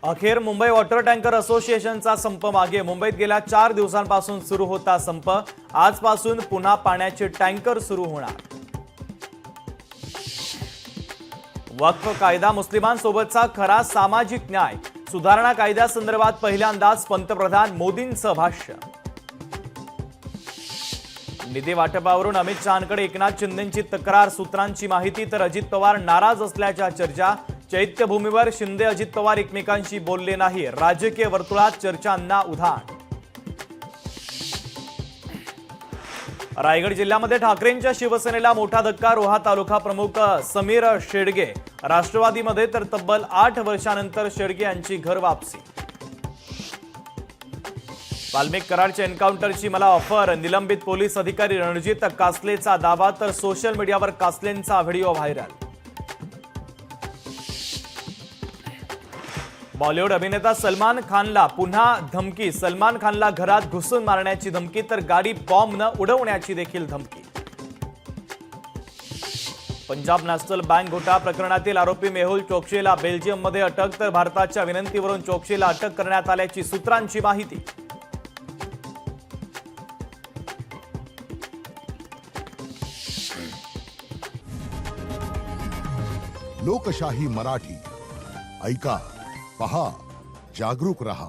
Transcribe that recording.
अखेर Mumbai water tanker असोसिएशनचा संप मागे. मुंबईत गेल्या 4 दिवसांपासून सुरू होता संप. आजपासून पुन्हा पाण्याचे टँकर सुरू होणार. वक्फ कायदा मुस्लिमांसोबतचा खरा सामाजिक न्याय. सुधारणा कायद्यासंदर्भात पहिल्यांदाच पंतप्रधान मोदींचं भाष्य. निधी वाटपावरून अमित शहांकडे एकनाथ शिंदेंची तक्रार. सूत्रांची माहिती तर अजित पवार नाराज असल्याच्या चर्चा. चैत्यभूमीवर शिंदे अजित पवार एकमेकांशी बोलले नाही. राजकीय वर्तुळात चर्चांना उधाण. रायगड जिल्ह्यामध्ये ठाकरेंच्या शिवसेनेला मोठा धक्का. रोहा तालुका प्रमुख समीर शेडगे राष्ट्रवादीमध्ये तर तब्बल 8 वर्षांनंतर शेडगे यांची घर वापसी. वाल्मिक कराडच्या एन्काउंटरची मला ऑफर. निलंबित पोलीस अधिकारी रणजित कासलेचा दावा. तर सोशल मीडियावर कासलेंचा व्हिडिओ व्हायरल. बॉलिवूड अभिनेता सलमान खानला पुन्हा धमकी. सलमान खानला घरात घुसून मारण्याची धमकी. तर गाडी बॉम्बनं उडवण्याची देखील धमकी. पंजाब नॅशनल बँक घोटाळा प्रकरणातील आरोपी मेहुल चोक्सीला बेल्जियममध्ये अटक. तर भारताच्या विनंतीवरून चोक्सीला अटक करण्यात आल्याची सूत्रांची माहिती. लोकशाही मराठी ऐका, पहा, जागरूक रहा.